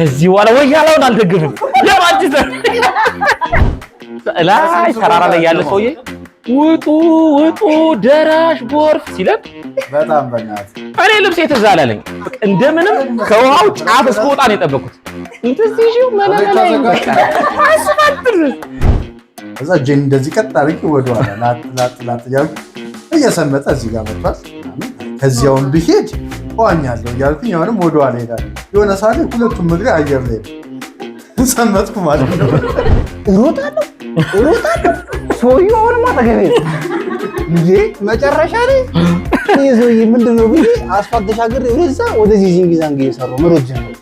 ከዚህ በኋላ ወያላውን አልደግፍም። የማንቸስተር ላይ ተራራ ላይ ያለ ሰውዬ ውጡ ውጡ ደራሽ ጎርፍ ሲለን በጣም በእናትህ እኔ ልብሴ ትዝ አላለኝ። እንደምንም ከውሃው ጫፍ እስከወጣ ነው የጠበኩት። እንደዚህ መለመለኝ እዛ ጄን እንደዚህ ቀጥ አድርጌ ወደኋላ ላጥ እያልኩ እየሰመጠ እዚህ ጋር መጥቷል። ከዚያውን ብሄድ ዋኛለሁ እያልኩኝ አሁንም ወደኋላ ሄዳለሁ። የሆነ ሰዓት ላይ ሁለቱም እግሬ አየር ላይ ሰመጥኩ ማለት ነው። እሮጣለሁ ሰውዬው አሁንም አጠገቤ ነው እንዴ! መጨረሻ ላይ ይሄ ሰውዬ ምንድን ነው ብዬ አስፋልት ተሻግሬ ወደዛ ወደዚህ ዚንጊዛንግ እየሰራሁ መሮጥ ጀመርኩ።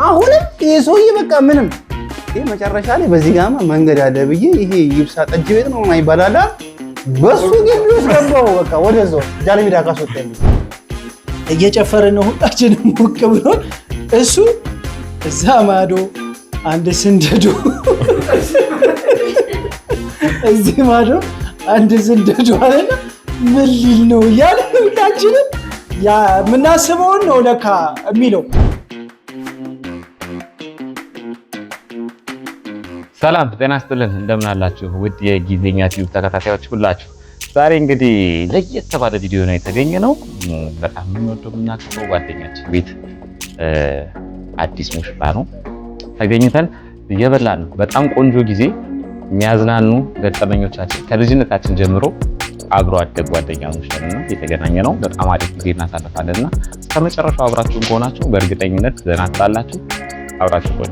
አሁንም ይሄ ሰውዬ በቃ ምንም ይሄ መጨረሻ ላይ በዚህ ጋማ መንገድ አለ ብዬ ይሄ ይብሳ ጠጅ ቤት ነው ማይባላላ በሱ ግቢ ውስጥ ገባሁ። በቃ ወደዛው ጃለሜዳ ካስወጣኝ እየጨፈረ ነው ሁላችንም ሞቅ ብሎ እሱ እዛ ማዶ አንድ ስንደዶ እዚህ ማዶ አንድ ስንደዶ አለና ምን ሊል ነው እያለ ሁላችንም የምናስበውን ነው ለካ የሚለው። ሰላም ጤና ይስጥልን፣ እንደምን አላችሁ ውድ የጊዜኛ ቲዩብ ተከታታዮች ሁላችሁ። ዛሬ እንግዲህ ለየት ባለ ቪዲዮ ነው የተገኘነው። በጣም የምንወደው የምናከብረው ጓደኛችን ቤት አዲስ ሙሽራ ነው ተገኝተን እየበላን ነው። በጣም ቆንጆ ጊዜ የሚያዝናኑ ገጠመኞቻችን ከልጅነታችን ጀምሮ አብሮ አደግ ጓደኛሞች ነን የተገናኘ ነው። በጣም አሪፍ ጊዜ እናሳልፋለንና ከመጨረሻው አብራችሁን ከሆናችሁ በእርግጠኝነት ዘና ትላላችሁ። አብራችሁ ቆዩ።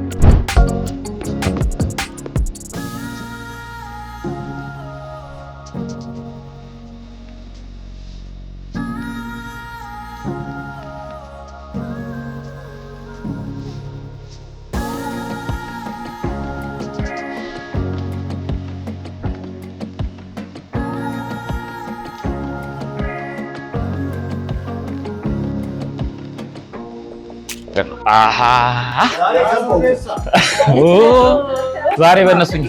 ዛሬ በእነሱኝ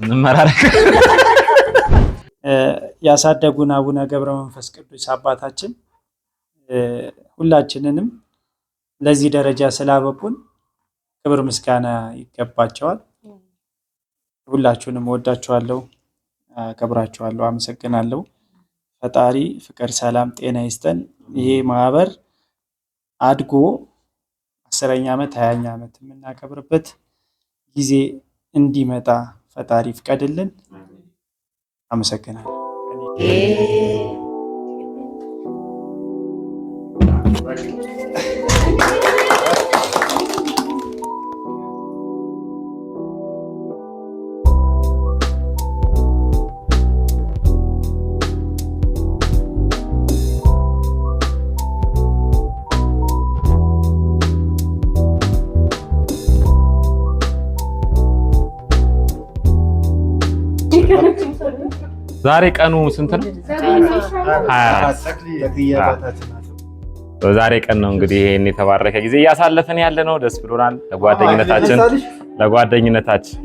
እንመራረክ። ያሳደጉን አቡነ ገብረ መንፈስ ቅዱስ አባታችን ሁላችንንም ለዚህ ደረጃ ስላበቁን ክብር ምስጋና ይገባቸዋል። ሁላችሁንም ወዳችኋለሁ፣ አከብራችኋለሁ፣ አመሰግናለሁ። ፈጣሪ ፍቅር፣ ሰላም፣ ጤና ይስጠን። ይሄ ማህበር አድጎ 10ኛ ዓመት 20ኛ ዓመት የምናከብርበት ጊዜ እንዲመጣ ፈጣሪ ፍቀድልን። አመሰግናለሁ። ዛሬ ቀኑ ስንት ነው? 24። ዛሬ ቀን ነው እንግዲህ ይሄን የተባረከ ጊዜ እያሳለፈን ያለ ነው። ደስ ብሎናል። ለጓደኝነታችን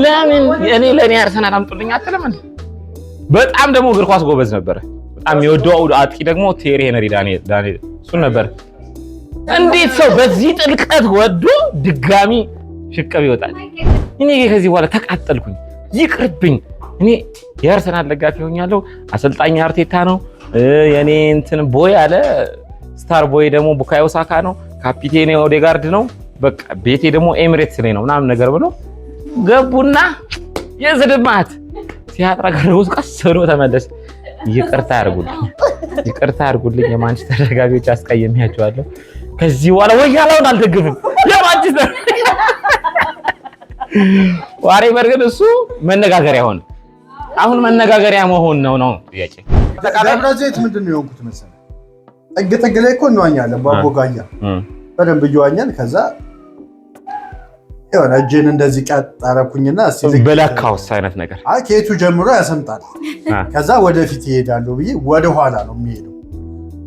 ለምን ለኔ አርሰናል አምጡልኝ አትልም? በጣም ደግሞ እግር ኳስ ጎበዝ ነበር። በጣም የሚወደው አጥቂ ደግሞ ቴሪ ሄነሪ ዳንኤል እሱን ነበር። እንዴት ሰው በዚህ ጥልቀት ወዶ ድጋሚ ሽቀብ ይወጣል? እኔ ከዚህ በኋላ ተቃጠልኩኝ፣ ይቅርብኝ። እኔ የአርሰናል ደጋፊ ሆኛለሁ። አሰልጣኝ አርቴታ ነው የኔ እንትን ቦይ አለ። ስታር ቦይ ደግሞ ቡካዮ ሳካ ነው። ካፒቴኔ ኦዴጋርድ ነው። በቃ ቤቴ ደግሞ ኤሚሬትስ ላይ ነው ምናምን ነገር ብሎ ገቡና የዝድማት ሲያጥራገረው ቀስ ብሎ ተመለስ። ይቅርታ አድርጉልኝ የማንቸስተር ደጋፊዎች አስቀየሚያቸዋለሁ። ከዚህ በኋላ ወያላውን አልደግፍም። የማንቸስተር ዋሬ በርግጥ እሱ መነጋገሪያ ሆነ። አሁን መነጋገሪያ መሆን ነው ጥያቄ። ደብረ ዘይት ምንድን ነው የሆንኩት መሰለህ? ጥግ ላይ እኮ እንዋኛለን። ባቦጋያ በደንብ እየዋኛን ከዛ የሆነ እጄን እንደዚህ ቀጥ አደረኩኝና በላካውስ አይነት ነገር ከየቱ ጀምሮ ያሰምጣል። ከዛ ወደፊት ይሄዳሉ ብዬ ወደኋላ ነው የሚሄደው።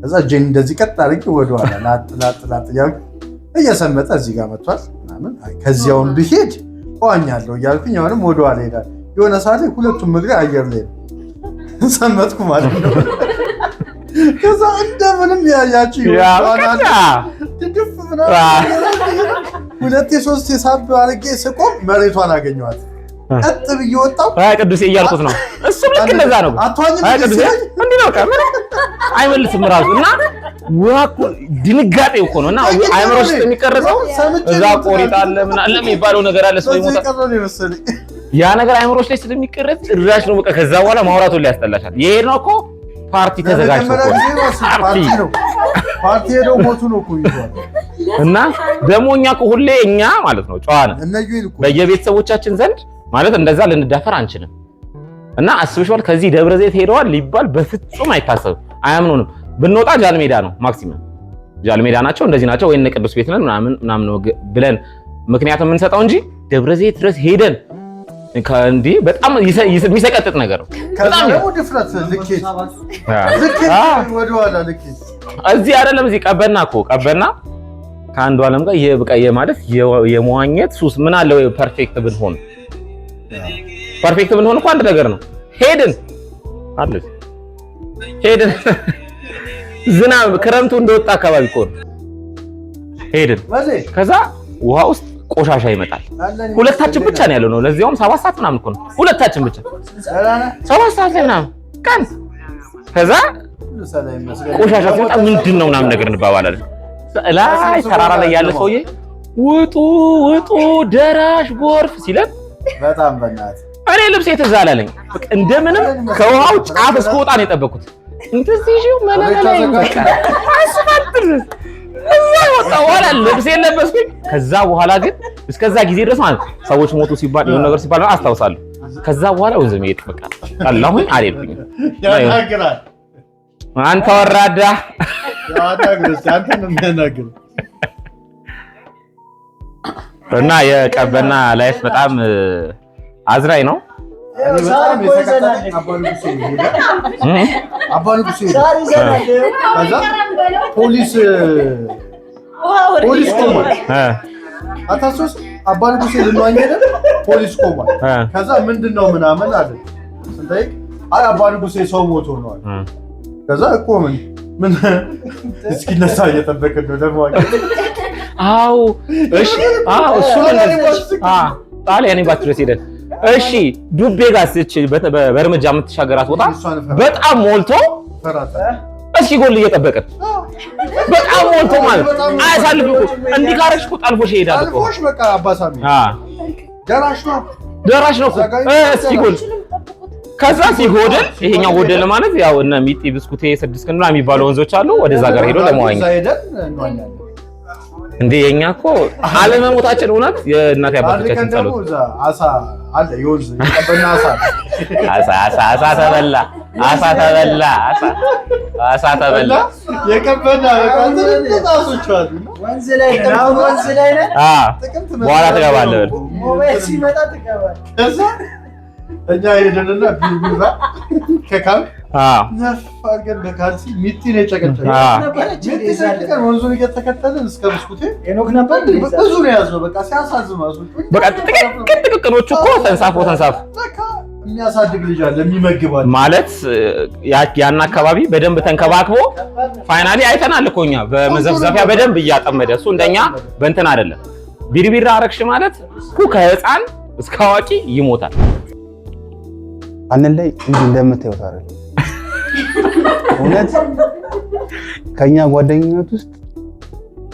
ከዛ እጄን እንደዚህ ቀጥ አድርጌ ወደኋላ ላጥ እያልኩ እየሰመጠ እዚህ ጋር መጥቷል ምናምን ከዚያውን ብሄድ እዋኛለሁ እያልኩኝ አሁንም ወደኋላ እሄዳለሁ። የሆነ ሰዓት ላይ ሁለቱም እግሬ አየር ላይ ሰመጥኩ ማለት ነው። ከዛ እንደምንም ያያችሁ ድፍ ሁለቴ ሶስቴ ሳብ አድርጌ ስቆም መሬቷን አገኘኋት። ቀጥ ብዬ ወጣሁ። ቅዱሴ እያልኩት ነው። እሱም ልክ እንደዛ ነው። ቅዱሴ እንዲህ ነው አይመልስም እራሱ እና ድንጋጤ እኮ ነው እና አይምሮ ውስጥ የሚቀረጸው እዛ ቆሪጣ አለ ምን አለ የሚባለው ነገር አለ። ሰው ይሞታል። ያ ነገር አይምሮች ላይ ስለሚቀረጽ ጭራሽ ነው በቃ ከዛ በኋላ ማውራቱን ላይ ያስጠላሻል። የሄድነው እኮ ፓርቲ ተዘጋጅቶ ፓርቲ ሄደው ሞቱ ነው እኮ ይዟል። እና ደግሞ እኛ እኮ ሁሌ እኛ ማለት ነው ጨዋ ነን በየቤተሰቦቻችን ዘንድ ማለት እንደዛ ልንዳፈር አንችልም። እና አስበሽዋል ከዚህ ደብረ ዘይት ሄደዋል ሊባል በፍጹም አይታሰብም። አያምኑንም። ብንወጣ ጃልሜዳ ነው ማክሲመም ጃልሜዳ ናቸው እንደዚህ ናቸው ወይ እነ ቅዱስ ቤት ነን ምናምን ነው ብለን ምክንያቱም የምንሰጠው እንጂ ደብረ ዘይት ድረስ ሄደን ከእንዲ በጣም የሚሰቀጥጥ ነገር ነው። በጣም ነው ድፍረት ልኬት ወደኋላ ልኬት እዚህ አይደለም እዚህ ቀበና እኮ ቀበና ከአንዱ ዓለም ጋር የበቃ የማለት የመዋኘት ሱስ ምን አለው ፐርፌክት ብንሆን እኮ አንድ ነገር ነው። ሄድን ዝናብ ክረምቱ እንደወጣ አካባቢ እኮ ሄድን ከዛ ውሃ ውስጥ ቆሻሻ ይመጣል። ሁለታችን ብቻ ነው ያለው ነው። ለዚያውም 7 ሰዓት ምናምን እኮ ነው ሁለታችን ብቻ 7 ሰዓት ላይ ምናምን ቀን ከዛ ቆሻሻ ሲመጣ ምንድነው ምናምን ነገር እንባባላለን። ላይ ተራራ ላይ ያለ ሰውዬ ውጡ ደራሽ ጎርፍ ሲለን በጣም በእናትህ እኔ ልብሴ ትዝ አላለኝ። በቃ እንደምንም ከውሃው ጫፍ እስከወጣ ነው የጠበኩት። እንደዚህ ጂው መለመለኝ አስፋልት እዛ ወጣሁ በኋላ ልብሴን ለበስኩኝ። ከዛ በኋላ ግን እስከዛ ጊዜ ድረስ ማለት ሰዎች ሞቱ ሲባል የሆነ ነገር ሲባል አስታውሳለሁ። ከዛ በኋላ ወንዝ መሄድ በቃ አላሁኝ አልሄድኩኝም። ያናግራል አንተ ወራዳ አንተ ነው የሚያናግረው። እና የቀበና ላይፍ በጣም አዝራይ ነው። ፖሊስ ቆሟል። አታሶስ አባ ንጉሴ ልንዋኝ ሄደን ፖሊስ ቆሟል። ከዛ ምንድነው ምናምን አለ ስንጠይቅ አይ አባ ንጉሴ ሰው ሞቶ ነው አለ። ከዛ ቆምን ምን እስኪነሳ እየጠበቅን ነው ደግሞ አው እሺ እሱ ጣሊያን ባትረስ ሄደን እሺ ዱቤ ጋር በእርምጃ የምትሻገራት ቦታ በጣም ሞልቶ እስኪ ጎል እየጠበቅን በጣም ሞልቶ ማለት አያሳልፍ እኮ እንዲህ ጋርሽ እኮ ጣልፎሽ ይሄዳል እኮ ጣልፎሽ በቃ አባሳሚ ደራሽ ነው እስኪ ጎል ከዛ ሲጎደል ይሄኛው ጎደለ ማለት ያው እነ ሚጢ ብስኩቴ 6 ቀን ምናምን የሚባሉ ወንዞች አሉ። ወደዛ ጋር ሄዶ ለመዋኘት እንዴ የኛ እኮ አለመሞታችን እውነት የእናት ያባቶቻችን ጸሎት። አሳ አለ ይወዝ ቀበና አሳ ተበላ የቀበና ጣሶች አሉ ወንዝ ላይ በኋላ ትገባለህ ሞባይል ሲመጣ ትገባለህ። እኛ ሄደንና ቢቢራ ከካም ነፍ አድርገን በካልሲ ሚቲ ነው የጨቀጨቀን። ወንዙን እየተከተልን እስከ ብስኩቴ ሄኖክ ነበር ብዙ ነው ያዝነው። በቃ ሲያሳዝኑ በቃ ጥቅጥቅኖቹ እኮ ተንሳፎ በቃ የሚያሳድግ ልጅ አለ የሚመግባል ማለት ያን አካባቢ በደንብ ተንከባክቦ ፋይናሊ አይተናል እኮ እኛ በመዘፍዘፊያ በደንብ እያጠመደ እሱ እንደኛ በእንትን አይደለም። ቢርቢራ አረክሽ ማለት ከህፃን እስከ አዋቂ ይሞታል። አንን ላይ እንዲህ እንደምታዩት አይደል? እውነት ከኛ ጓደኝነት ውስጥ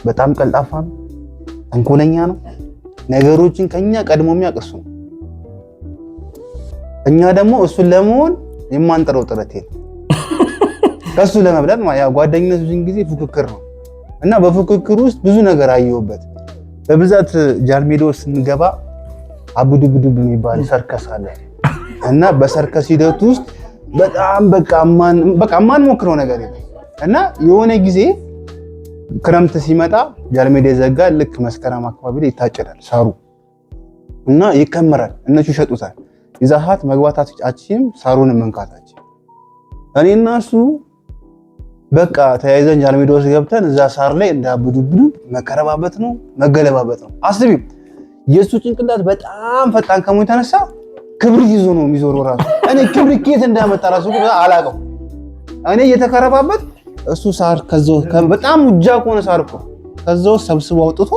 በጣም ቀልጣፋ ነው፣ ተንኮለኛ ነው። ነገሮችን ከኛ ቀድሞ የሚያቀሱ ነው። እኛ ደግሞ እሱን ለመሆን የማንጠረው ጥረት የለም። ከሱ ለመብለጥ ያ ጓደኝነት ብዙ ጊዜ ፉክክር ነው እና በፉክክር ውስጥ ብዙ ነገር አየሁበት። በብዛት ጃልሜዳ ስንገባ አቡዱቡዱ የሚባል ሰርከስ አለ እና በሰርከስ ሂደት ውስጥ በጣም በቃ ማን ሞክረው ነገር የለም እና የሆነ ጊዜ ክረምት ሲመጣ ጃልሜዳ ይዘጋል። ልክ መስከረም አካባቢ ላይ ይታጨዳል ሳሩ እና ይከመራል። እነሱ ይሸጡታል። የዛ ሰዓት መግባታችን ሳሩን መንካታችን እኔና እሱ በቃ ተያይዘን ጃንሜዳ ውስጥ ገብተን እዛ ሳር ላይ እንዳብዱብዱ መከረባበት ነው መገለባበት ነው። አስቢ የሱ ጭንቅላት በጣም ፈጣን ከመሆኑ የተነሳ ክብሪት ይዞ ነው የሚዞረው ራሱ። እኔ ክብሪት ከየት እንዳመጣ ራሱ አላውቅም። እኔ እየተከረባበት እሱ ሳር ከዛው በጣም ውጃ ከሆነ ሳር እኮ ከዛው ሰብስቦ አውጥቶ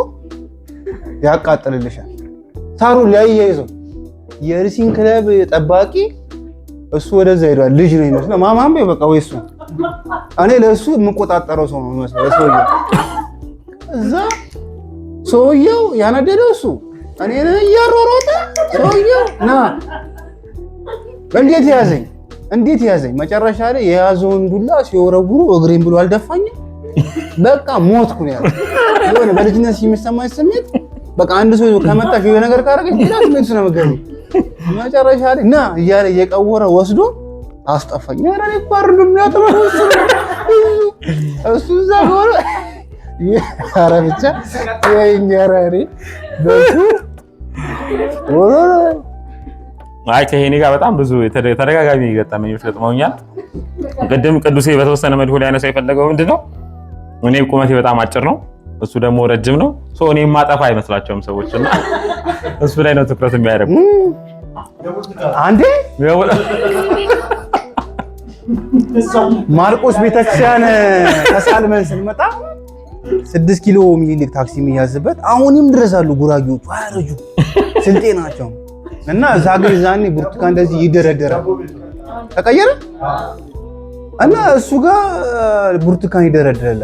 ያቃጥልልሻል። ሳሩ ሊያያይዘው የሪሲን ክለብ ጠባቂ እሱ ወደዛ ሄዷል። ልጅ ነው የሚመስለው ማማም በቃ ወይ እሱ እኔ ለሱ የምቆጣጠረው ሰው ነው የሚመስለው ሰውየው። እዛ ሰውየው ያነደደው እሱ እኔ ነኝ እያሮሮጠ ሰውየው ና እንዴት ያዘኝ መጨረሻ ላይ የያዘውን ዱላ ሲወረውሩ እግሬን ብሎ አልደፋኝም። በቃ ሞትኩ ነው ያለው። የሆነ በልጅነት የሚሰማኝ ስሜት በቃ አንድ ሰው ከመጣሽ የሆነ ነገር ካደረገች ሌላ ስሜት ነው የምገኘው። መጨረሻ ላይ ና እያለ እየቀወረ ወስዶ አስጠፋኝ። ኧረ እኔ እኮ አይደለም የሚያጠፋው እሱ እዛ ሆኖ ኧረ ብቻ የእኛራሪ በሱ አይ ከሄኔ ጋር በጣም ብዙ ተደጋጋሚ ገጠመኞች ገጥመውኛል። ቅድም ቅዱሴ በተወሰነ መልኩ ላይ ያነሳው የፈለገው ምንድነው እኔ ቁመቴ በጣም አጭር ነው፣ እሱ ደግሞ ረጅም ነው። እኔ ማጠፋ አይመስላቸውም ሰዎችና እሱ ላይ ነው ትኩረት የሚያደርጉ። አንዴ ማርቆስ ቤተክርስቲያን ተሳልመን ስንመጣ 6 ኪሎ ሚኒሊክ ታክሲ የሚያዝበት አሁንም ድረሳሉ ጉራጌዎቹ አያረጁ ስልጤ ናቸው። እና እዛ ግን ዛኔ ብርቱካን እንደዚህ ይደረደራል ተቀየረ እና እሱ ጋር ብርቱካን ይደረደራል።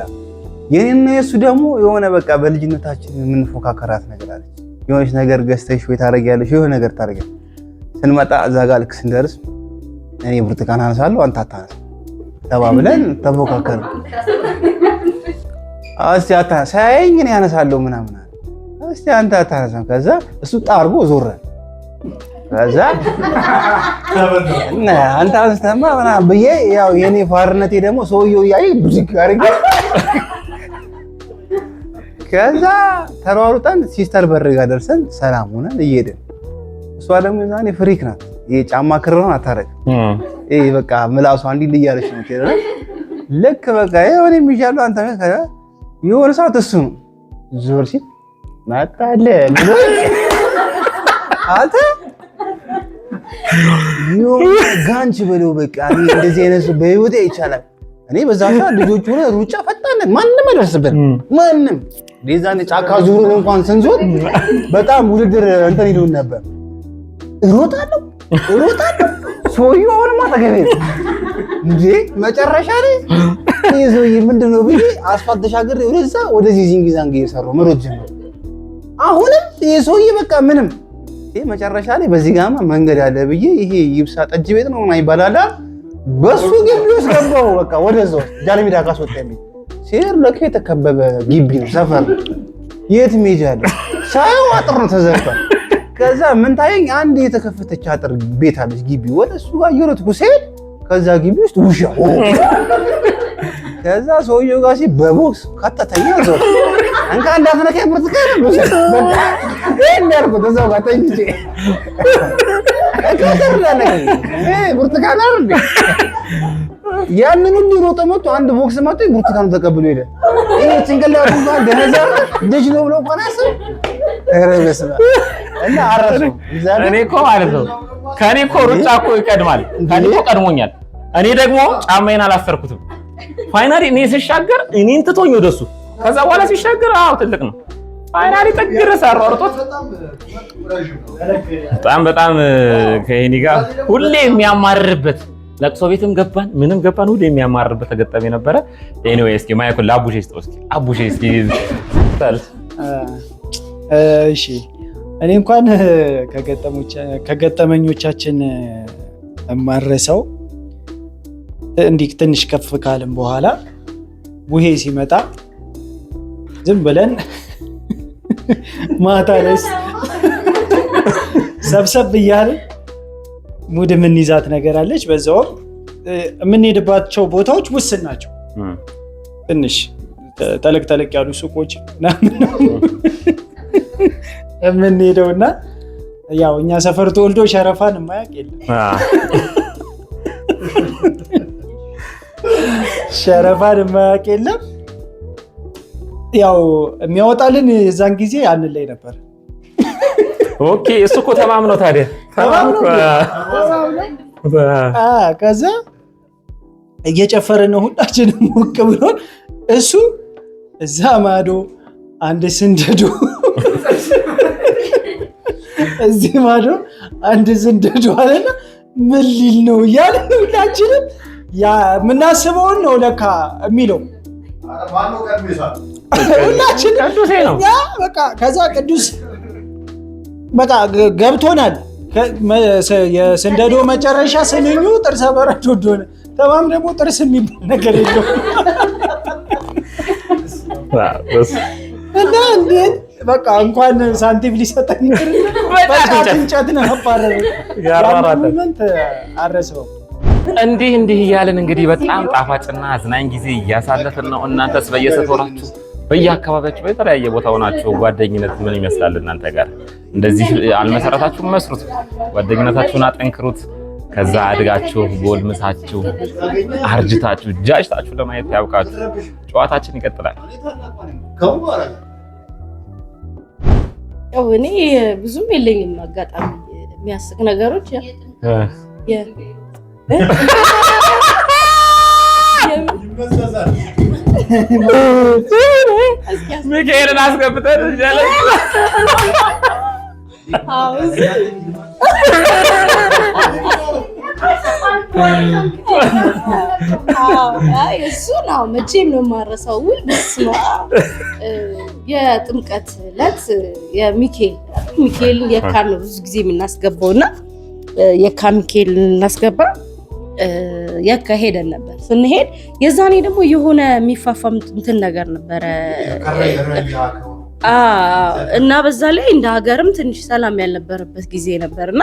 የኔና የሱ ደግሞ የሆነ በቃ በልጅነታችን የምንፎካከራት ነገር አለች። የሆነች ነገር ገዝተሽ ወይ ታረጊያለሽ የሆነ ነገር ታረጊያለሽ። ስንመጣ እዛ ጋር ልክ ስንደርስ እኔ ብርቱካን አነሳለሁ አንተ አታነሳ ተባብለን ተፎካከርን። እስቲ ሳያየኝ እኔ አነሳለሁ ምናምን እስቲ አንተ አታነሳም። ከዛ እሱ ጣርጎ ዞረ። ከዛ አንተ አንስተማ ምናምን ብዬ ያው የኔ ፋርነቴ ደግሞ ሰውየው ያይ ብዝግ አድርጌ ከዛ ተሯሩጠን ሲስተር በር ጋር ደርሰን ሰላም ሆነን እየሄድን እሷ ደግሞ ዛኔ ፍሪክ ናት። ይሄ ጫማ ክርሮን አታረግም። ይሄ በቃ ምላሷ እንዲህ እያለች ነው ትሄዳለች። ልክ በቃ የሆነ የሚሻለው አንተ የሆነ ሰዓት እሱ ነው ዞር ሲል መጣለ አንተ ጋንች በለው በቃ እንደዚህ አይነት በህይወቴ ይቻላል። እኔ በዛ ሰዓት ልጆቹ ሆነ ሩጫ ፈጣን ማንም አይደርስበት ማንም ዴዛኔ ጫካ ዙሩን እንኳን ስንዞር በጣም ውድድር እንትን ይሉን ነበር። እሮጣለሁ ሰውዬው አሁንማ ተገኘ እንዴ መጨረሻ ላይ ይዞይ ምንድነው ብዬ አስፋልት ተሻግሬ ወደዛ ወደዚህ ዚንጊዛንግ እየሰራሁ መሮጥ ጀመርኩ። አሁንም የሰውዬ በቃ ምንም ይሄ መጨረሻ ላይ በዚህ ጋማ መንገድ አለ ብዬ ይሄ ይብሳ ጠጅ ቤት ነው እና ይባላል በሱ ግቢ ውስጥ ገባሁ። በቃ ወደዛው ጃንሜዳ ካስወጣኝ ሲር ለከ የተከበበ ግቢ ነው ሰፈር የት ሜጃ አለ ሳይው አጥር ነው ተዘርቷል። ከዛ ምን ታየኝ አንድ የተከፈተች አጥር ቤት አለች ግቢ ወደ እሱ ጋር እየሮጥኩ ስሄድ ከዛ ግቢ ውስጥ ውሻ ከዛ ሰውዬው ጋር በቦክስ ከተተኛ ዞር አንካ እንዳፈነከኝ ብርቱካን ነው በቃ ያልኩት እዛው ጋር ተኝቼ ብርቱካን አይደል ያንን ሁሉ ሮጦ መጥቶ አንድ ቦክስ መጥቶ ብርቱካኑ ተቀብሎ ሄደ። ይሄ ጭንቅላቱ እንኳን ደነዛ ልጅ ነው ብሎ ቆናስ ረበስባ እና አረሱ እኔ እኮ ማለት ነው ከኔ እኮ ሩጫ እኮ ይቀድማል። ከኔ እኮ ቀድሞኛል። እኔ ደግሞ ጫማዬን አላሰርኩትም። ፋይናሊ እኔ ሲሻገር እኔን ትቶኝ ወደሱ ከዛ በኋላ ሲሻገር ትልቅ ነው። ፋይናሊ ተግረ ሳሯርጦት በጣም ከሄኒ ጋር ሁሌ የሚያማርርበት ለቅሶ ቤትም ገባን ምንም ገባን ሁሌ የሚያማርርበት ተገጠመ ነበረ። ኤኒዌይ እስኪ ማይኩን ለአቡሼ ስጠው እስኪ አቡሼ እስኪ እሺ እኔ እንኳን ከገጠመኞቻችን ማረሰው እንዲህ ትንሽ ከፍ ካልን በኋላ ቡሄ ሲመጣ ዝም ብለን ማታ ድረስ ሰብሰብ እያልን ሙድ የምንይዛት ነገር አለች። በዛው የምንሄድባቸው ቦታዎች ውስን ናቸው። ትንሽ ተለቅ ያሉ ሱቆች የምንሄደውና ያው እኛ ሰፈር ተወልዶ ሸረፋን የማያውቅ የለም። ሸረፋን የማያውቅ የለም። ያው የሚያወጣልን የዛን ጊዜ አንለይ ነበር። ኦኬ እሱ እኮ ተማምነው ታዲያ ከዛ እየጨፈርን ነው ሁላችንም ሞቅ ብሎን፣ እሱ እዛ ማዶ አንድ ስንደዶ እዚህ ማዶ አንድ ስንደዶ አለና ምን ሊል ነው እያልን ሁላችንም የምናስበውን ነው ለካ የሚለው ሁላችንም በቃ ከዛ ቅዱስ በቃ ገብቶናል። የስንደዶ መጨረሻ ስንኙ ጥርሰ በረዶ ሆነ። ተማም ደግሞ ጥርስ የሚባል ነገር የለው እና እንዴት በቃ እንኳን ሳንቲም ሊሰጠን እንጨት ነው አባረረ አረሰው። እንዲህ እያልን እንግዲህ በጣም ጣፋጭና አዝናኝ ጊዜ እያሳለፍን ነው። እናንተስ በየሰፈራችሁ በየአካባቢያችሁ በተለያየ ቦታ ሆናችሁ ጓደኝነት ምን ይመስላል? እናንተ ጋር እንደዚህ አልመሰረታችሁም? መስሩት፣ ጓደኝነታችሁን አጠንክሩት። ከዛ አድጋችሁ ጎልምሳችሁ አርጅታችሁ ጃጅታችሁ ለማየት ያብቃችሁ። ጨዋታችን ይቀጥላል። ያው እኔ ብዙም የለኝም አጋጣሚ የሚያስቅ ነገሮች ሚካኤልን አስገብተን እሱ ነው መቼም ነው የማረሳው። የጥምቀት ዕለት የሚካኤልን የካን ነው ብዙ ጊዜ የምናስገባው እና የካ ሚካኤልን እናስገባ የካ ሄደን ነበር። ስንሄድ የዛኔ ደግሞ የሆነ የሚፋፋም እንትን ነገር ነበረ እና በዛ ላይ እንደ ሀገርም ትንሽ ሰላም ያልነበረበት ጊዜ ነበርና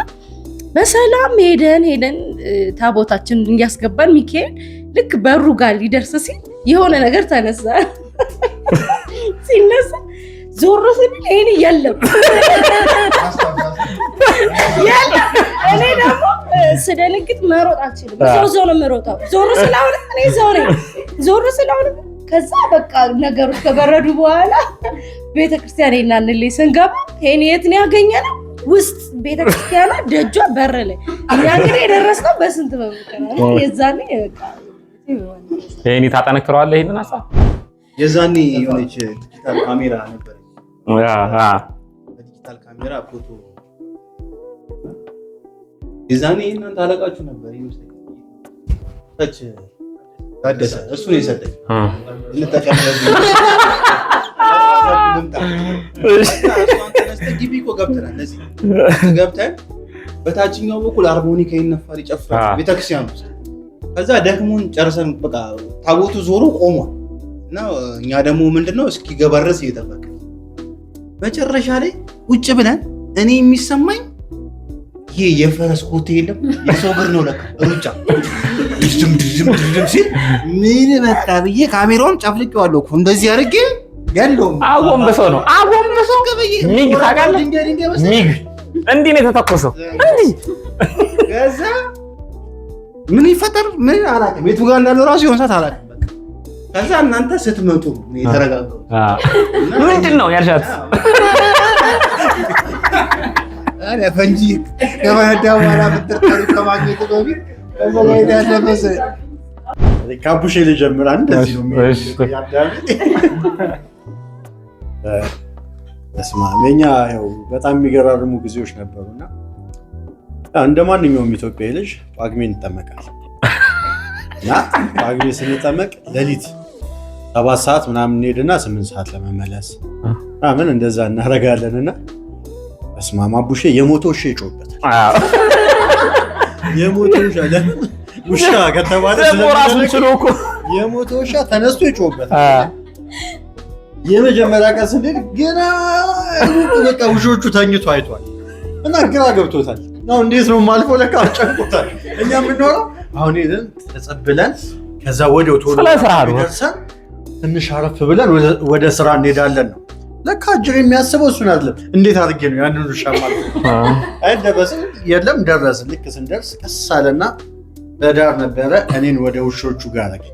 በሰላም ሄደን ታቦታችን እያስገባን ሚካኤል ልክ በሩ ጋር ሊደርስ ሲል የሆነ ነገር ተነሳ። ሲነሳ ዞር ስንል ይሄን የለም። እኔ ደግሞ ስደነግጥ መሮጥ አልችልም። ዞር ነው የምሮጠው። ዞር ስላሁን ከዛ በቃ ነገሮች ከበረዱ በኋላ ቤተክርስቲያን እናንልይ ስንገባ ይሄን የት ነው ያገኘነው? ውስጥ ቤተክርስቲያኗ ደጇ በር ላይ እኛ እንግዲህ የደረስነው በስንት በመከራ ነው። የዛኔ በቃ ይሄን ታጠነክረዋለህ። ይሄንን ሀሳብ የዛኔ የሆነች ዲጂታል ካሜራ ነበር። ዲጂታል ካሜራ ፎቶ የዛኔ እናንተ አለቃችሁ ነበር ይመስለኛል። ታደሰ እሱ ነው የሰጠኝ። ገብተን በታችኛው በኩል ሃርሞኒካ ይነፋል ይጨፍራል ቤተክርስቲያን ውስጥ። ከዛ ደክሞን ጨርሰን በቃ ታቦቱ ዞሮ ቆሟል እና እኛ ደግሞ ምንድነው እስኪገባ ድረስ እየጠበቅን መጨረሻ ላይ ቁጭ ብለን እኔ የሚሰማኝ ይሄ የፈረስ ኮቴ የለም የሰው እግር ነው ለካ ሩጫ ድም ሲል ምን መጣ ብዬ ካሜራውን ጨፍልቄዋለሁ እኮ እንደዚህ አድርጌ ያለው አጎንበሶ ሚግ ታውቃለህ? ሚግ እንዲህ ነው የተተኮሰው። እንዲህ ከዛ ምን ይፈጠር ምን አላውቅም፣ የቱ ጋር እንዳለው ራሱ የሆነ ሰዓት አላውቅም። በቃ ከዛ እናንተ ስትመጡ ነው የተረጋጋው። ምንድን ነው ያልሻት? አረ ፈንጂ ከማዳ በኋላ ብትርታሪ ከማግኘት በፊት ከዛ ላይ ያለበሰ ካቡሼ ልጀምር። እንደዚህ ነው በስማመኛ ያው በጣም የሚገራርሙ ጊዜዎች ነበሩና እንደ ማንኛውም ኢትዮጵያዊ ልጅ ጳጉሜን እንጠመቃል እና ጳጉሜ ስንጠመቅ ሌሊት 7 ሰዓት ምናምን እንሄድና 8 ሰዓት ለመመለስ ምናምን እንደዛ እናደርጋለንና በስማማ ቡሼ የሞቶ ውሻ ይጮህበታል። የሞቶ ውሻ ከተባለ የሞቶ ውሻ ተነስቶ ይጮህበታል። የመጀመሪያ ቀን ስንሄድ ገና በቃ ውሾቹ ተኝቶ አይቷል እና ግራ ገብቶታል። ነው እንዴት ነው ማልፎ ለካ አጨንቆታል። እኛ የምንኖረው አሁን ሄደን ተጸብለን ከዛ ወዲያው ቶሎ ደርሰን ትንሽ አረፍ ብለን ወደ ስራ እንሄዳለን ነው። ለካ አጅር የሚያስበው እሱን አይደለም። እንዴት አድርጌ ነው ያንን ውሻ ማለት አይ ደረስን። የለም ደረስን። ልክ ስንደርስ ቀስ አለና በዳር ነበረ እኔን ወደ ውሾቹ ጋር አደረገኝ።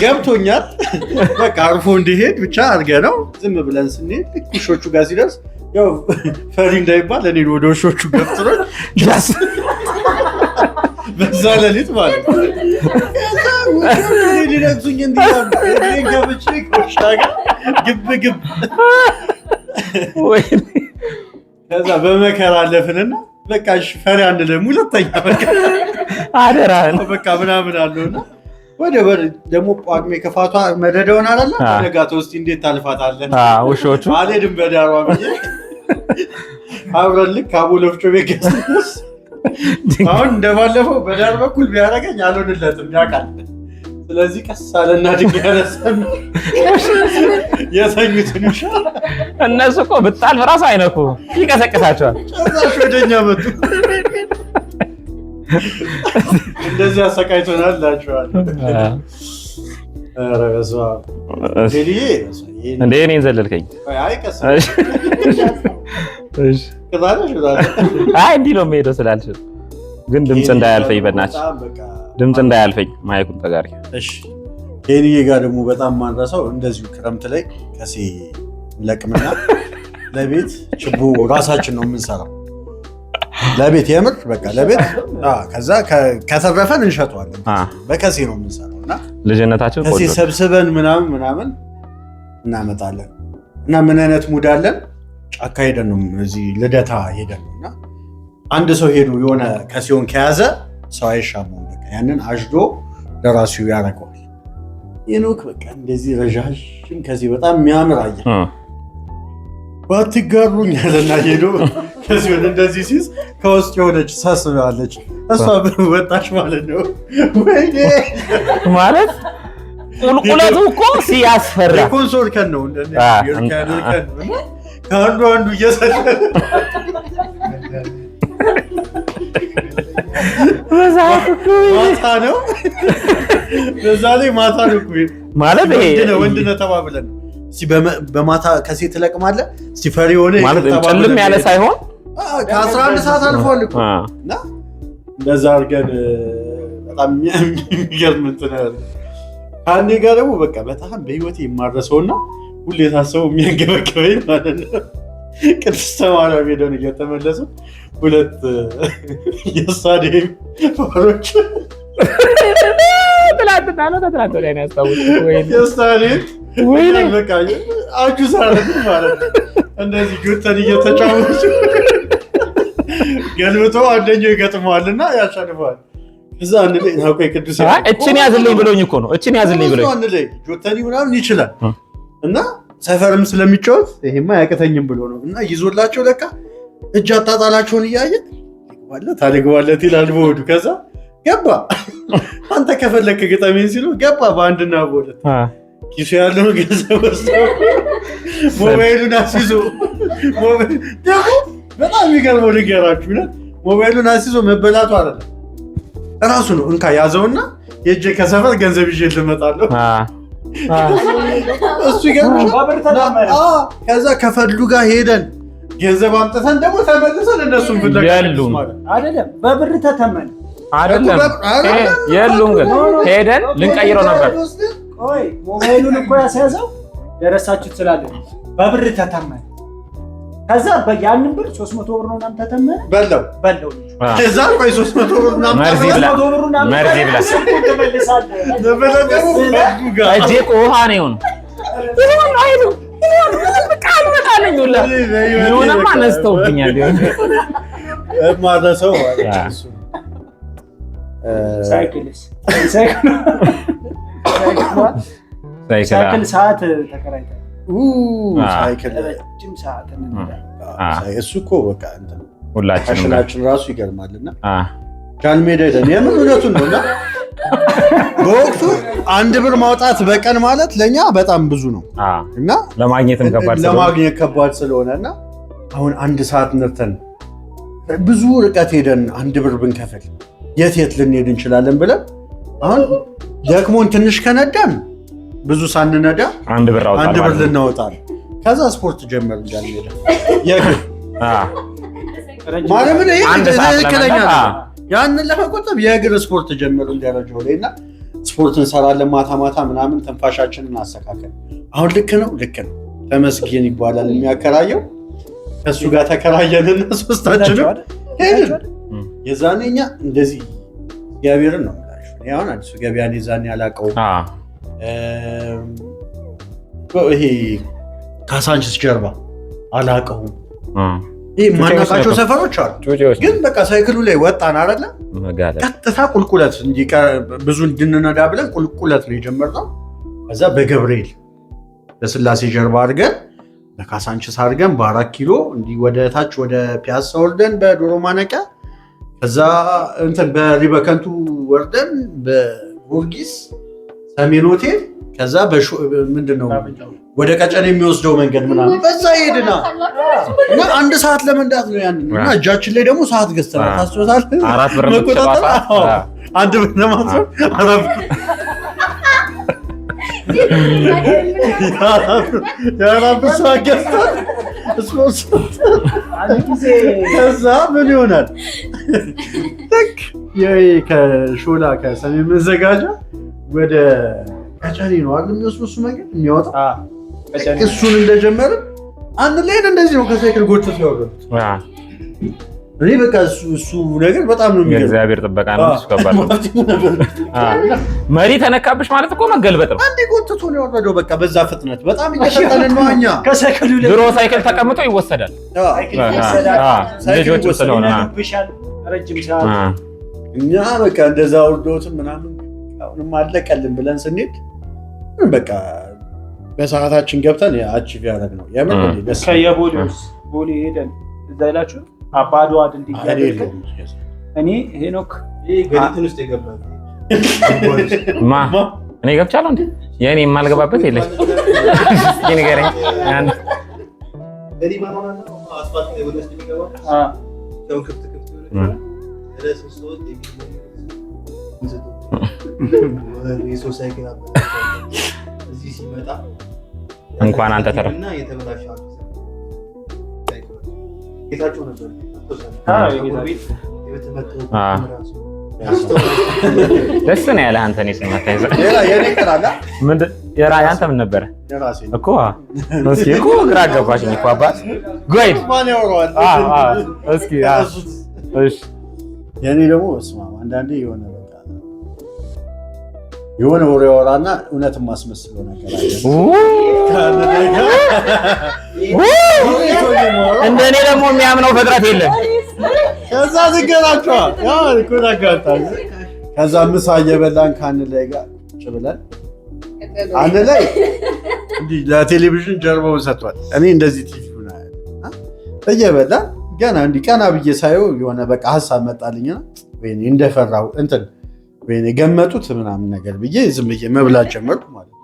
ገብቶኛል። በቃ አርፎ እንዲሄድ ብቻ አድርገነው ዝም ብለን ስንሄድ ልክ ውሾቹ ጋር ሲደርስ ያው ፈሪ እንዳይባል እኔን ወደ ውሾቹ ገብጥሮኝ በዛ ሌሊት ማለት ነው። ሊነግሱኝ እንዲያም ገብቼ ውሻ ጋር ግብ ከዛ በመከራ አለፍንና በቃ ፈሪ አንልም። ሁለተኛ በቃ አደራህን በቃ ምናምን አለውና ወደ ደግሞ ጳጉሜ ከፋቷ መደዳውን አላለ ነጋቶ ውስጥ እንዴት ታልፋታለህ? ውሾቹ አልሄድም በዳሯ ብዬ አብረን ልክ አቦል ወፍጮ ቤት ገዝተን አሁን እንደባለፈው በዳር በኩል ቢያደርገኝ አልሆንለትም ያውቃል። ስለዚህ ቀስ አለና ድንጋይ ያነሳን የተኙትን ውሻ እነሱ እኮ ብታልፍ እራሱ አይነኩ ይቀሰቅሳቸዋል። ጭራሽ ወደኛ መጡ። እንደዚህ አሰቃይቶናል እላቸዋለሁ። ኧረ በስመ አብ እንደ እኔን ዘለልከኝ። አይ እንዲህ ነው የምሄደው ስላልሽ ግን ድምፅ እንዳያልፈኝ በእናትሽ ድምፅ እንዳያልፈኝ ማይኩን ተጋሪ። እሺ ኬንዬ ጋር ደግሞ በጣም ማንረሳው እንደዚሁ ክረምት ላይ ከሴ ለቅምና ለቤት ችቦ ራሳችን ነው የምንሰራው። ለቤት የምር በቃ ለቤት ከዛ ከተረፈን እንሸጠዋለን። በከሴ ነው የምንሰራው እና ልጅነታችን ከሴ ሰብስበን ምናምን እናመጣለን። እና ምን አይነት ሙድ አለን? ጫካ ሄደን ነው እዚህ ልደታ ሄደን ነው እና አንድ ሰው ሄዱ የሆነ ከሲሆን ከያዘ ሰው አይሻማም። በቃ ያንን አጅዶ ለራሱ ያደርገዋል። የኖክ በቃ እንደዚህ ረዣዥም ከዚህ በጣም የሚያምር አየህ ባትጋሩኝ ያለና ሄዶ ከሲሆን እንደዚህ ሲዝ ከውስጥ የሆነች ሳስባለች እሷ ወጣች ማለት ነው። ወይኔ ማለት ቁልቁለቱ እኮ ሲያስፈራ የኮንሶል ከን ነው ከአንዱ እየሰለ ማታ ነው። በዛ ላይ ማታ ነው ማለት ይሄ ወንድነህ ተባብለን በማታ ከሴት ትለቅማለህ ሲፈሪ ሆነ ማለት ጨልም ያለ ሳይሆን ከ11 ሰዓት አልፏል እኮ እና እንደዛ አድርገን በጣም የሚገርም እንትን ያለ ከአንዴ ጋር ደግሞ በቃ በጣም በህይወቴ የማረሰውና ሁሌ የታሰበው የሚያንገበገበኝ ማለት ነው ቅድስተ ማርያም ሄደን እየተመለሱ ሁለት የስታዲየም ፋሮች ትላንት ላይ ነው ያስታውቁት። የስታዲየም በቃ አጁ ሳረግ ማለት ነው እንደዚህ ጆተን እየተጫወቱ ገልብቶ አንደኛው ይገጥመዋልና ያሸንፈዋል። እዛ አንድ ላይ ታውቆ ቅዱስ እችን ያዝልኝ ብሎኝ እኮ ነው እችን ያዝልኝ ብሎኝ አንድ ላይ ጆተኒ ምናምን ይችላል እና ሰፈርም ስለሚጫወት ይሄማ ያቀተኝም ብሎ ነው እና ይዞላቸው ለካ እጅ አጣጣላቸውን እያየ ታደግባለት ይላል በወዱ። ከዛ ገባ አንተ ከፈለክ ግጠሜን ሲሉ ገባ በአንድና በሁለት ኪሱ ያለው ገንዘብ ወስደው ሞባይሉን አስይዞ ደግሞ በጣም የሚገርመው ንገራችሁ ይላል ሞባይሉን አስይዞ መበላቱ አይደለም እራሱ ነው እንካ ያዘውና የእጄ ከሰፈር ገንዘብ ይዤ ልመጣለሁ እሱ ይገርምሻል። ከዛ ከፈሉ ጋር ሄደን ገንዘብ አምጥተን ደግሞ ተመልሰን እነሱን ፍለጋ አይደለም በብር ተተመን አይደለም የሉም ግን ሄደን ልንቀይረው ነበር። ቆይ ሞባይሉን እኮ ያስያዘው የረሳችሁት ስላለ በብር ተተመን። ከዛ ያንን ብር 300 ብር ነው እናንተ ተተመን በለው ከዛ ቆይ 300 ብር ነው መርዚ ብላ እጄ ውሃ ነው ይሁን ይሁን አይዱ ቃል መጣለኝ ሁላ ይሁንማ ነስተውብኛል ማለሰው ሳይክል ሰዓት ተከራይተን ሳይክል ረጅም ሰዓት እሱ እኮ በቃ እንትን ሁላችንም ራሱ ይገርማልና ጃንሜዳ ሄደን የምን እውነቱን ነው እና በወቅቱ 1 ብር ማውጣት በቀን ማለት ለኛ በጣም ብዙ ነው እና ለማግኘት ከባድ ስለሆነ እና አሁን 1 ሰዓት ነርተን ብዙ ርቀት ሄደን 1 ብር ብንከፍል የት ልንሄድ እንችላለን ብለን አሁን ደክሞን ትንሽ ከነዳን ብዙ ሳንነዳ 1 ብር ልናወጣ ከዛ ስፖርት ጀመር እንዳልሄደ የግር ማለት ምን ትክክለኛ ያንን ለመቆጠብ የእግር ስፖርት ጀመሩ ደረጃው ላይ እና ስፖርት እንሰራለን ማታ ማታ ምናምን ተንፋሻችንን አስተካከል። አሁን ልክ ነው ተመስገን ይባላል የሚያከራየው። ከሱ ጋር ተከራየንና ሶስታችንም ሄድን። የዛኔ እኛ እንደዚህ እግዚአብሔርን ነው የምላችሁ። አሁን አዲሱ ገበያን የዛኔ አላውቀውም። ይሄ ካሳንችስ ጀርባ አላውቀውም። ይሄ ማናቃቸው ሰፈሮች አሉ። ግን በቃ ሳይክሉ ላይ ወጣን አይደለ? ቀጥታ ቁልቁለት እንጂ ብዙ እንድንነዳ ብለን ቁልቁለት ነው የጀመርነው። ከዛ በገብርኤል በስላሴ ጀርባ አድርገን በካሳንችስ አድርገን በ4 ኪሎ እንዲህ ወደ ታች ወደ ፒያሳ ወርደን በዶሮ ማነቂያ ከዛ እንትን በሪበከንቱ ወርደን በጊዮርጊስ ሰሜን ሆቴል ከዛ ምንድነው ወደ ቀጨን የሚወስደው መንገድ ምናምን በዛ ሄድና እና 1 ሰዓት ለመንዳት ነው ያንን እና እጃችን ላይ ደግሞ ሰዓት ገዝተናል። ታስቶታል 4 ብር መቆጣጠር 1 ብር ለማሰብ 4 ብር ከዛ ምን ይሆናል ከሾላ ከሰሜን መዘጋጃ ወደ ቀጨኔ ነው አይደል የሚወስዱ እሱ መንገድ የሚያወጣው እሱን እንደጀመረ አንድ ላይ እንደዚህ ነው ከሳይክል ጎትተው ያወሩት። እኔ በቃ እሱ ነገር በጣም ነው የሚገርም። የእግዚአብሔር ጥበቃ ነው እሱ ከባድ ነው። መሪ ተነካብሽ ማለት እኮ መገልበጥ ነው። አንዴ ጎትቶ ነው ያወረደው በቃ በዛ ፍጥነት በጣም እየተፈጠነ ነው። እኛ ከሳይክሉ ላይ ድሮ ሳይክል ተቀምጦ ይወሰዳል። ልጆች ስለሆነ ረጅም ሰዓት እኛ በቃ እንደዛ ወርዶትም ምናምን አሁንም አለቀልን ብለን ስንሄድ በቃ በሰዓታችን ገብተን አቺቭ ያደረግነው የምን ደስ ከየቦሌውስ ቦሌ ሄደን እዛ ይላችሁ አባዶ ድልድይ ያደረገ እኔ ሄኖክ ገሪትን ውስጥ የገባው እኔ ገብቻለሁ እንዴ? የኔ የማልገባበት የለሽ ንገረኝ። እንኳን አንተ ተረፍ ደስ ነው ያለ አንተ ነው ስማታ ያንተ ምን ነበረ እኮ እስኪ እኮ ግራ ገባሽኝ እኮ አባት ጎይድ እስኪ እሺ የኔ ደግሞ እስማ አንዳንዴ የሆነ ወሬ ወራና እውነትም ማስመስለው ነገር አለ። እንደኔ ደግሞ የሚያምነው ፍጥረት የለም። ከዛ ዝገራቸው ያው ይቆራጋታል። ከዛ ምሳ እየበላን ካን ላይ ጋር ቁጭ ብለን አንድ ላይ እንዲህ ለቴሌቪዥን ጀርባው ሰጥቷል። እኔ እንደዚህ ቲቪ ነው እየበላን ገና እንዲህ ቀና ብዬ ሳየው የሆነ በቃ ሀሳብ መጣልኝና ወይኔ እንደፈራው እንትን ወይኔ ገመጡት ምናምን ነገር ብዬ ዝም ብዬ መብላት ጀመርኩ ማለት ነው።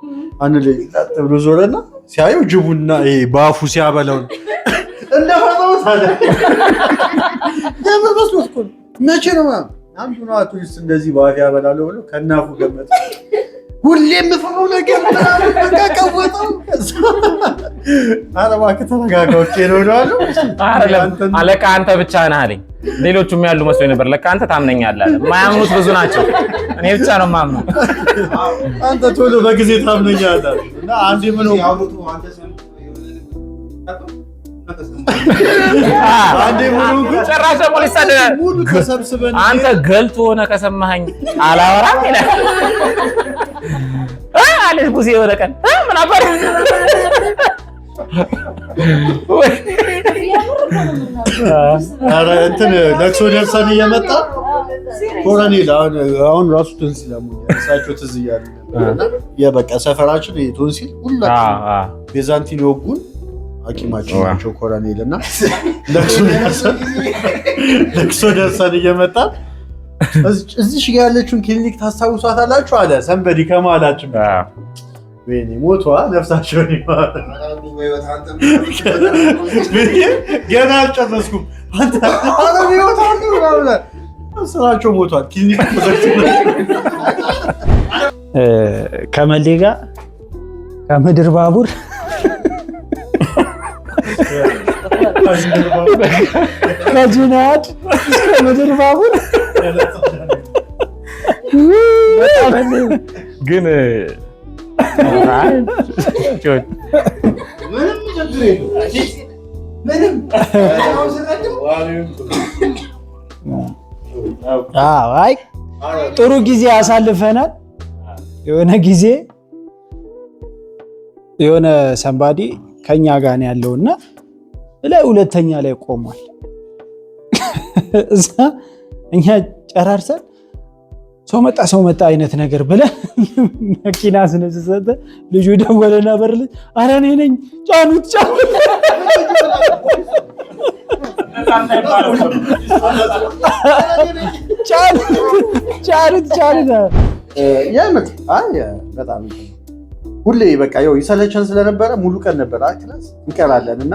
አንድ ላይ ጣጥ ብሎ ዞረና ሲያየው ጅቡና ይሄ ባፉ ሲያበላው እንደፈራው ታዲያ ደምበስኩት እኮ መቼ ነው ማለት አንዱ ነው አቱሪስት እንደዚህ ባፍ ያበላለው ብሎ ከናፉ ገመጡ ሁሌም ፈራው ነገር ምናምን በቃ ቀወጠው። አረባ ከተረጋጋዎች ነው ነው አለቃ አንተ ብቻ ነህ አለኝ። ሌሎቹም ያሉ መስሎኝ ነበር። ለካ አንተ ታምነኛለህ አለ። ማያምኑት ብዙ ናቸው፣ እኔ ብቻ ነው ማምነው። አንተ ቶሎ በጊዜ ታምነኛለህ እና አንዴ ምን ነው አንዴ ምን ነው ጨራሽ ፖሊስ ሙሉ ተሰብስበን አንተ ገልጦ ሆነ ከሰማኸኝ አላወራም ይላል አለ ጉዜ ወደ ቀን ምን አባር አረ እንትን ለቅሶ ደርሰን እየመጣ ኮሎኔል አሁን ራሱ ቶንሲል እሳቸው ትዝ እያሉ የበቃ ሰፈራችን ቶንሲል ሁላችን ቤዛንቲን ወጉን ሐኪማችን ናቸው ኮሎኔል እና ለቅሶ ደርሰን እየመጣ እዚህ ጋር ያለችውን ክሊኒክ ታስታውሷታላችሁ አለ ሰንበዲ ከማላችን ወይኔ ሞቷ ነፍሳቸውን ይማር ገና አልጨረስኩም አንተ አረብ ይወጣሉ ምናምን ስራቸው ሞቷል ክሊኒክ ከመሌ ጋር ከምድር ባቡር ከጅናድ እስከ ምድር ባቡር ግን አይ ጥሩ ጊዜ አሳልፈናል። የሆነ ጊዜ የሆነ ሰንባዲ ከኛ ጋር ነው ያለውና ላይ ሁለተኛ ላይ ቆሟል። እዛ እኛ ጨራርሰን ሰው መጣ አይነት ነገር ብለን መኪና ስነሰተ ልጁ ደወለና በር ልጅ ኧረ እኔ ነኝ ጫኑት የምር በጣም ሁሌ በቃ ያው ይሰለቸን ስለነበረ ሙሉ ቀን ነበር ክላስ እንቀራለን እና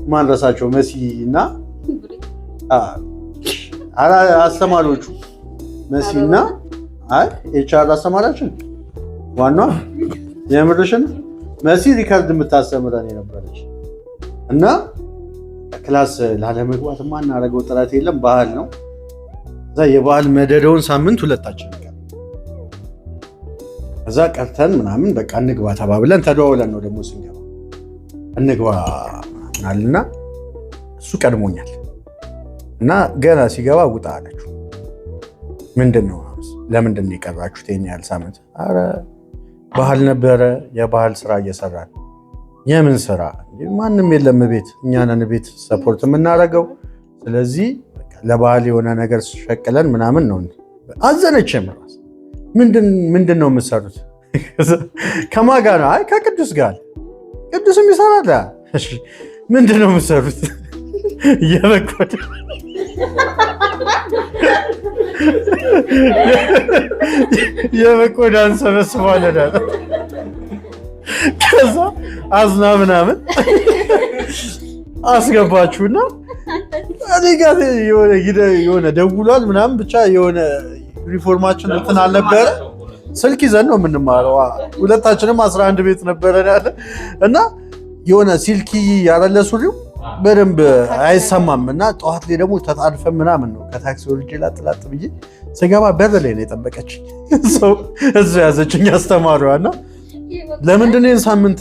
ማንረሳቸው መሲ እና አስተማሪዎቹ መሲ እና ኤችአር አስተማሪያችን ዋናዋ የምርሽን መሲ ሪከርድ የምታስተምረን የነበረች እና ክላስ ላለመግባት ማናረገው ጥረት የለም። ባህል ነው። እዛ የባህል መደዳውን ሳምንት ሁለታችን እዛ ቀርተን ምናምን በቃ እንግባ ተባብለን ተደዋውለን ነው ደግሞ ስንገባ እንግባ አልና እሱ ቀድሞኛል እና ገና ሲገባ ውጣ አለችው። ምንድን ነው ለምንድን ነው የቀራችሁት ይሄን ያህል ሳምንት? ኧረ ባህል ነበረ፣ የባህል ስራ እየሰራን። የምን ስራ? ማንም የለም ቤት፣ እኛ ነን ቤት ሰፖርት የምናደርገው። ስለዚህ ለባህል የሆነ ነገር ሸቅለን ምናምን ነው። አዘነች። ራስ ምንድን ነው የምትሰሩት? ከማን ጋር ነው? አይ ከቅዱስ ጋር። ቅዱስም ይሰራል። ምንድን ነው የምትሰሩት? የበቆዳ እንሰበስባለን። ከዛ አዝና ምናምን አስገባችሁና እኔ ጋር የሆነ ደውሏል ምናምን ብቻ የሆነ ዩኒፎርማችን እንትን አልነበረ። ስልክ ይዘን ነው የምንማረው። ሁለታችንም 11 ቤት ነበረ ያለ እና የሆነ ሲልኪ ያረለ ሱሪው በደንብ አይሰማም እና ጠዋት ላይ ደግሞ ተጣድፈን ምናምን ነው ከታክሲ ወርጄ ላጥላጥ ብዬ ስገባ በር ላይ ነው የጠበቀችኝ። እዛ ያዘችኝ አስተማሪዋ እና ለምንድን ነው ሳምንት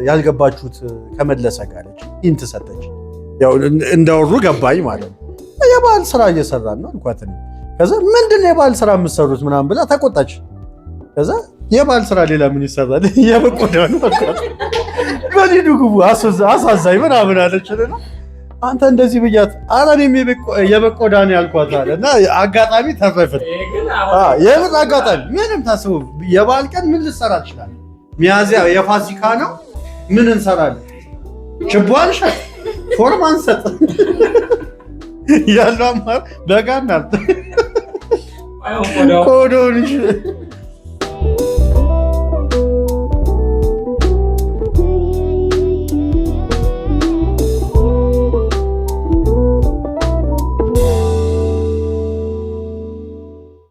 ያልገባችሁት ከመለሰ ጋለች። ኢንት ሰጠች። ያው እንዳወሩ ገባኝ ማለት ነው። የባህል ስራ እየሰራን ነው አልኳት። ከዛ ምንድን ነው የባህል ስራ የምትሰሩት ምናምን ብላ ተቆጣች። ከዛ የባህል ስራ ሌላ ምን ይሰራል? የበቆዳ ነው አልኳት። በሊዱ ግቡ አሳዛኝ ምናምን አለችና አንተ እንደዚህ ብያት ኧረ እኔም የበቆዳ ነው ያልኳት አለ እና አጋጣሚ ተረፍን። የምን አጋጣሚ ምንም ታስቡ። የበዓል ቀን ምን ልትሰራ ትችላለህ? ሚያዝያ የፋሲካ ነው ምን እንሰራለን? ችቦ አንሸጥ፣ ፎርም አንሰጥ ያለው አማር በጋና ቆዶን